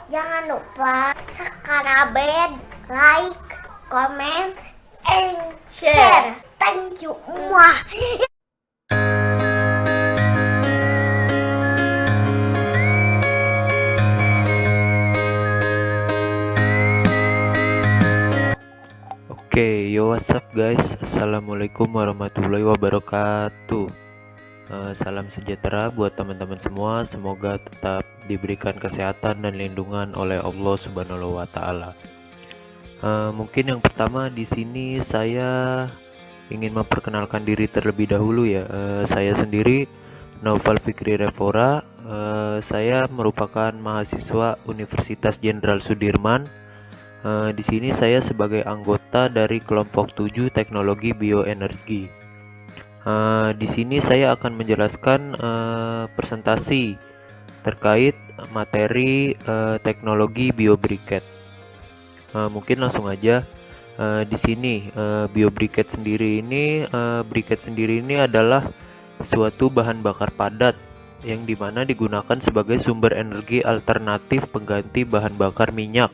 Jangan lupa subscribe, like, comment, and share. Thank you. Muah. Oke, yo what's up guys. Assalamualaikum warahmatullahi wabarakatuh. Salam sejahtera buat teman-teman semua. Semoga tetap diberikan kesehatan dan lindungan oleh Allah Subhanahu wa taala. Mungkin yang pertama di sini saya ingin memperkenalkan diri terlebih dahulu ya. Saya sendiri Naufal Fikri Revora. Saya merupakan mahasiswa Universitas Jenderal Sudirman. Di sini saya sebagai anggota dari kelompok 7 Teknologi Bioenergi. Di sini saya akan menjelaskan presentasi terkait materi teknologi biobriket. Mungkin langsung aja. Di sini biobriket sendiri ini briket sendiri ini adalah suatu bahan bakar padat yang dimana digunakan sebagai sumber energi alternatif pengganti bahan bakar minyak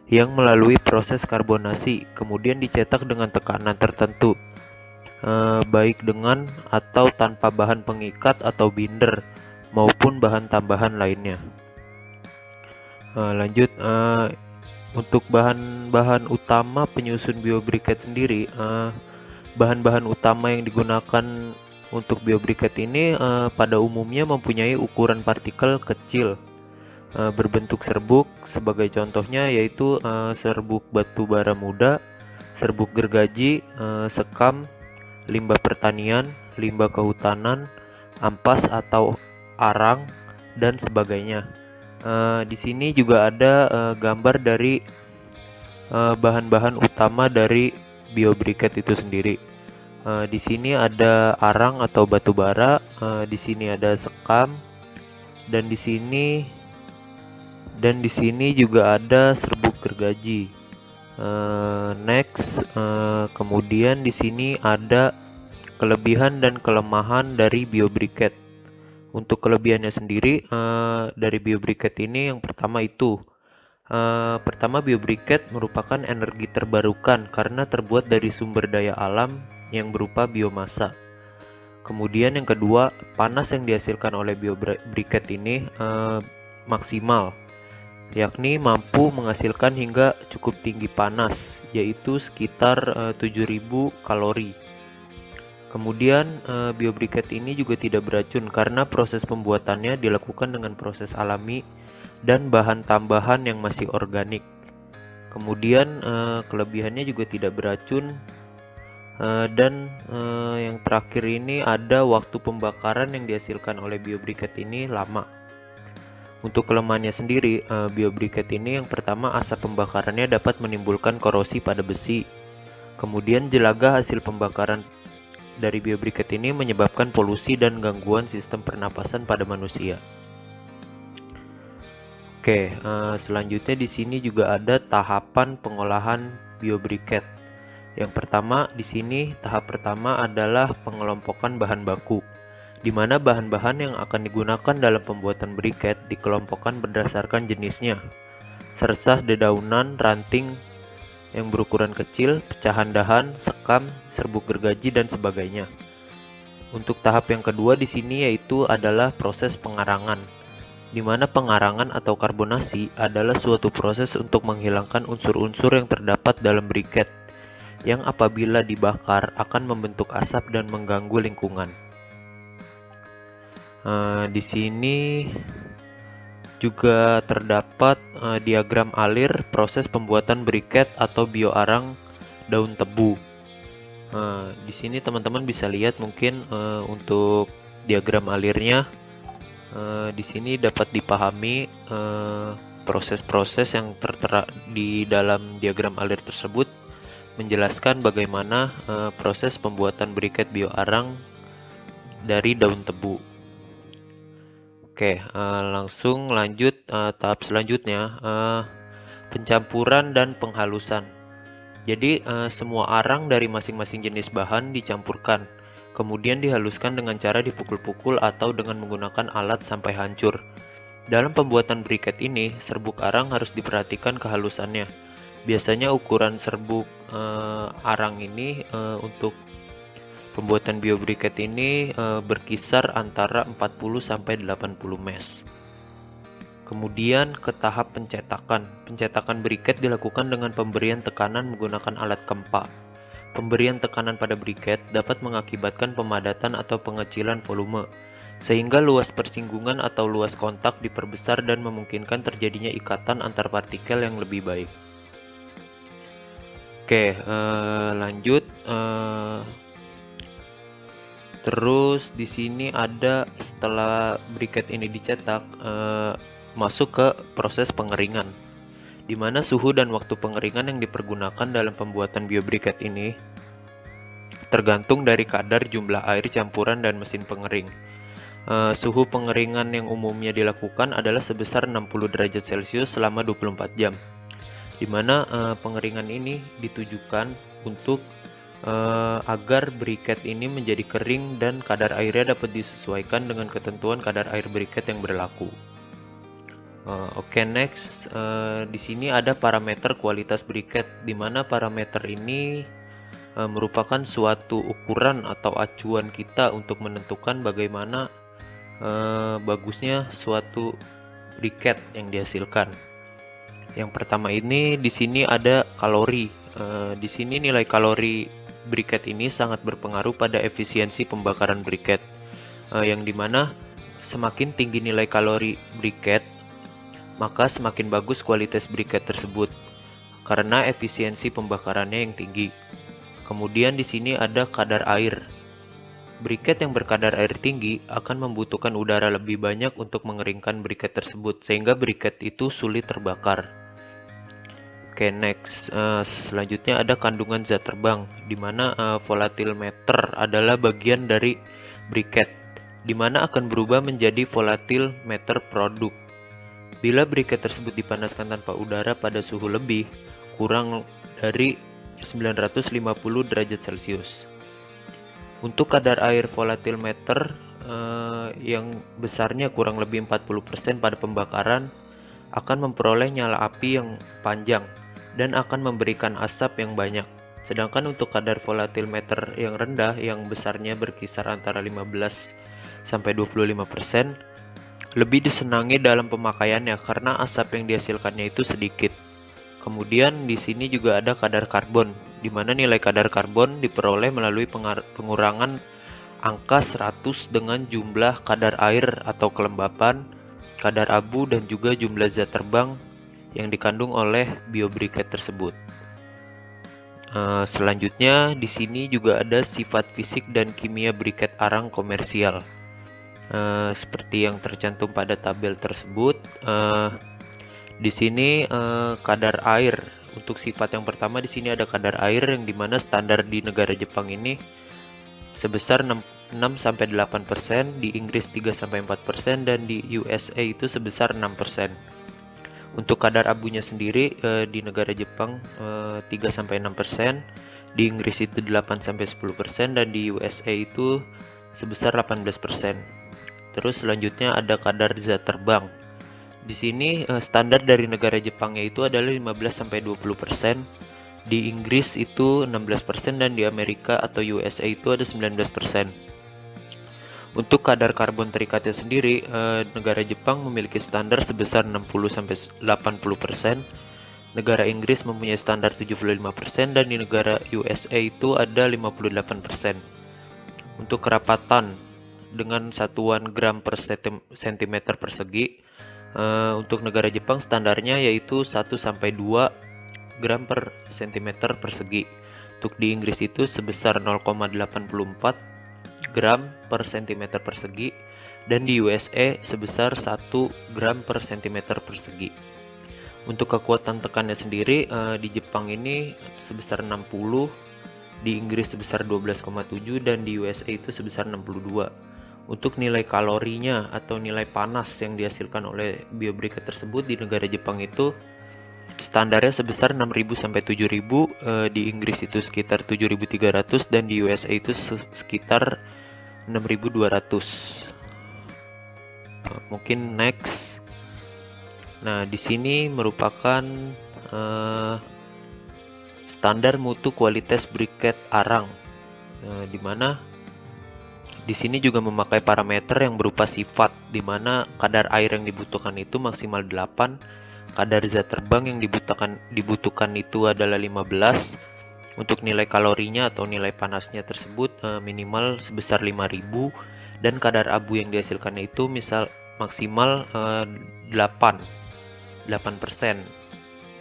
yang melalui proses karbonasi kemudian dicetak dengan tekanan tertentu, baik dengan atau tanpa bahan pengikat atau binder maupun bahan tambahan lainnya. Lanjut, untuk bahan-bahan utama penyusun biobriket sendiri, bahan-bahan utama yang digunakan untuk biobriket ini pada umumnya mempunyai ukuran partikel kecil, berbentuk serbuk. Sebagai contohnya yaitu serbuk batu bara muda, serbuk gergaji, sekam, limbah pertanian, limbah kehutanan, ampas atau arang, dan sebagainya. Di sini juga ada gambar dari bahan-bahan utama dari biobriket itu sendiri. Di sini ada arang atau batu bara, di sini ada sekam, dan di sini juga ada serbuk gergaji. Kemudian di sini ada kelebihan dan kelemahan dari biobriket. Untuk kelebihannya sendiri dari biobriket ini yang pertama itu biobriket merupakan energi terbarukan karena terbuat dari sumber daya alam yang berupa biomasa. Kemudian yang kedua, panas yang dihasilkan oleh biobriket ini maksimal, yakni mampu menghasilkan hingga cukup tinggi panas, yaitu sekitar 7000 kalori. Kemudian biobriket ini juga tidak beracun karena proses pembuatannya dilakukan dengan proses alami dan bahan tambahan yang masih organik. Kemudian kelebihannya juga tidak beracun, dan yang terakhir ini ada waktu pembakaran yang dihasilkan oleh biobriket ini lama. Untuk kelemahannya sendiri, biobriket ini yang pertama asap pembakarannya dapat menimbulkan korosi pada besi. Kemudian jelaga hasil pembakaran dari biobriket ini menyebabkan polusi dan gangguan sistem pernapasan pada manusia. Oke, selanjutnya di sini juga ada tahapan pengolahan biobriket. Yang pertama di sini tahap pertama adalah pengelompokan bahan baku, di mana bahan-bahan yang akan digunakan dalam pembuatan briket dikelompokkan berdasarkan jenisnya, sersah dedaunan, ranting yang berukuran kecil, pecahan dahan, sekam, serbuk gergaji, dan sebagainya. Untuk tahap yang kedua di sini yaitu adalah proses pengarangan, di mana pengarangan atau karbonasi adalah suatu proses untuk menghilangkan unsur-unsur yang terdapat dalam briket, yang apabila dibakar akan membentuk asap dan mengganggu lingkungan. Di sini juga terdapat diagram alir proses pembuatan briket atau bioarang daun tebu. Di sini teman-teman bisa lihat mungkin untuk diagram alirnya. Di sini dapat dipahami proses-proses yang tertera di dalam diagram alir tersebut menjelaskan bagaimana proses pembuatan briket bioarang dari daun tebu. Oke, langsung lanjut tahap selanjutnya, pencampuran dan penghalusan. Jadi semua arang dari masing-masing jenis bahan dicampurkan, kemudian dihaluskan dengan cara dipukul-pukul atau dengan menggunakan alat sampai hancur. Dalam pembuatan briket ini, serbuk arang harus diperhatikan kehalusannya. Biasanya ukuran serbuk arang ini untuk pembuatan biobriket ini berkisar antara 40 sampai 80 mesh. Kemudian ke tahap pencetakan. Pencetakan briket dilakukan dengan pemberian tekanan menggunakan alat kempa. Pemberian tekanan pada briket dapat mengakibatkan pemadatan atau pengecilan volume, sehingga luas persinggungan atau luas kontak diperbesar dan memungkinkan terjadinya ikatan antar partikel yang lebih baik. Oke, lanjut. Terus di sini ada setelah briket ini dicetak, masuk ke proses pengeringan, di mana suhu dan waktu pengeringan yang dipergunakan dalam pembuatan biobriket ini tergantung dari kadar jumlah air campuran dan mesin pengering. Suhu pengeringan yang umumnya dilakukan adalah sebesar 60 derajat Celcius selama 24 jam, di mana pengeringan ini ditujukan untuk agar briket ini menjadi kering dan kadar airnya dapat disesuaikan dengan ketentuan kadar air briket yang berlaku. Oke, next, di sini ada parameter kualitas briket, di mana parameter ini merupakan suatu ukuran atau acuan kita untuk menentukan bagaimana bagusnya suatu briket yang dihasilkan. Yang pertama ini di sini ada kalori. Di sini nilai kalori briket ini sangat berpengaruh pada efisiensi pembakaran briket, yang dimana semakin tinggi nilai kalori briket, maka semakin bagus kualitas briket tersebut karena efisiensi pembakarannya yang tinggi. Kemudian di sini ada kadar air. Briket yang berkadar air tinggi akan membutuhkan udara lebih banyak untuk mengeringkan briket tersebut, sehingga briket itu sulit terbakar. Oke, next. Selanjutnya ada kandungan zat terbang, di mana volatimeter adalah bagian dari briket, di mana akan berubah menjadi volatimeter produk. Bila briket tersebut dipanaskan tanpa udara pada suhu lebih kurang dari 950 derajat Celcius. Untuk kadar air volatimeter yang besarnya kurang lebih 40% pada pembakaran akan memperoleh nyala api yang panjang dan akan memberikan asap yang banyak. Sedangkan untuk kadar volatimeter yang rendah yang besarnya berkisar antara 15 sampai 25%, lebih disenangi dalam pemakaiannya karena asap yang dihasilkannya itu sedikit. Kemudian di sini juga ada kadar karbon, di mana nilai kadar karbon diperoleh melalui pengurangan angka 100 dengan jumlah kadar air atau kelembapan, kadar abu, dan juga jumlah zat terbang yang dikandung oleh biobriket tersebut. Selanjutnya di sini juga ada sifat fisik dan kimia briket arang komersial. Seperti yang tercantum pada tabel tersebut. Di sini kadar air untuk sifat yang pertama, di sini ada kadar air yang dimana standar di negara Jepang ini sebesar 6 sampai 8%, di Inggris 3 sampai 4%, dan di USA itu sebesar 6%. Untuk kadar abunya sendiri di negara Jepang 3 sampai 6%, di Inggris itu 8 sampai 10%, dan di USA itu sebesar 18%. Terus selanjutnya ada kadar zat terbang. Di sini standar dari negara Jepangnya itu adalah 15 sampai 20%, di Inggris itu 16%, dan di Amerika atau USA itu ada 19%. Untuk kadar karbon terikatnya sendiri, negara Jepang memiliki standar sebesar 60 sampai 80%, negara Inggris mempunyai standar 75%, dan di negara USA itu ada 58%. Untuk kerapatan dengan satuan gram per sentimeter persegi, untuk negara Jepang standarnya yaitu 1 sampai 2 gram per sentimeter persegi. Untuk di Inggris itu sebesar 0,84 gram per sentimeter persegi, dan di USA sebesar 1 gram per sentimeter persegi. Untuk kekuatan tekannya sendiri di Jepang ini sebesar 60, di Inggris sebesar 12,7, dan di USA itu sebesar 62. Untuk nilai kalorinya atau nilai panas yang dihasilkan oleh biobriket tersebut di negara Jepang itu standarnya sebesar 6.000 sampai 7.000, di Inggris itu sekitar 7.300, dan di USA itu sekitar 6.200. Mungkin next. Nah, di sini merupakan standar mutu kualitas briket arang, di mana di sini juga memakai parameter yang berupa sifat, di mana kadar air yang dibutuhkan itu maksimal 8, kadar zat terbang yang dibutuhkan itu adalah 15, untuk nilai kalorinya atau nilai panasnya tersebut minimal sebesar 5000, dan kadar abu yang dihasilkannya itu misal maksimal 8%.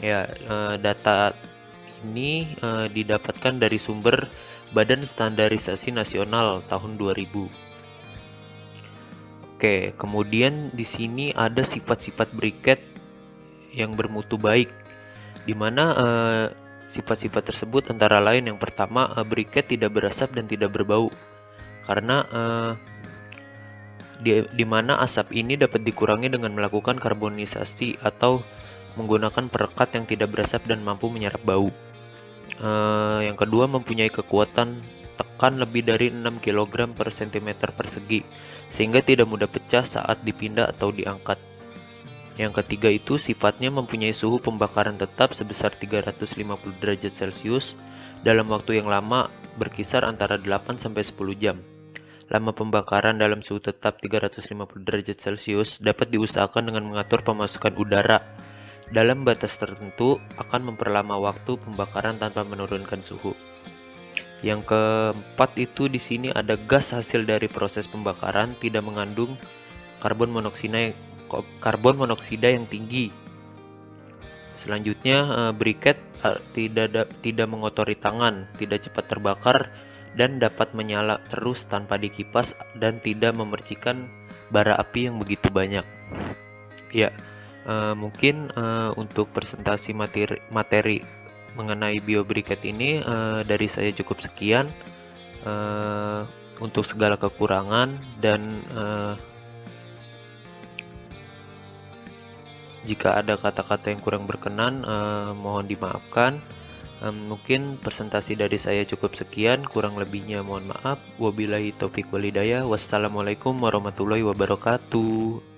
Ya, data ini didapatkan dari sumber Badan Standarisasi Nasional tahun 2000. Oke, kemudian di sini ada sifat-sifat briket yang bermutu baik, di mana sifat-sifat tersebut antara lain yang pertama, briket tidak berasap dan tidak berbau, karena di mana asap ini dapat dikurangi dengan melakukan karbonisasi atau menggunakan perekat yang tidak berasap dan mampu menyerap bau. Yang kedua, mempunyai kekuatan tekan lebih dari 6 kg per cm persegi, sehingga tidak mudah pecah saat dipindah atau diangkat. Yang ketiga itu sifatnya mempunyai suhu pembakaran tetap sebesar 350 derajat Celcius dalam waktu yang lama, berkisar antara 8-10 jam. Lama pembakaran dalam suhu tetap 350 derajat Celcius dapat diusahakan dengan mengatur pemasukan udara dalam batas tertentu, akan memperlama waktu pembakaran tanpa menurunkan suhu. Yang keempat itu di sini ada gas hasil dari proses pembakaran tidak mengandung karbon monoksida yang tinggi. Selanjutnya, briket tidak mengotori tangan, tidak cepat terbakar, dan dapat menyala terus tanpa dikipas dan tidak memercikan bara api yang begitu banyak. Ya, mungkin untuk presentasi materi mengenai biobriket ini dari saya cukup sekian. Untuk segala kekurangan dan jika ada kata-kata yang kurang berkenan, mohon dimaafkan. Mungkin presentasi dari saya cukup sekian, kurang lebihnya mohon maaf. Wabillahi taufik walhidayah. Wassalamualaikum warahmatullahi wabarakatuh.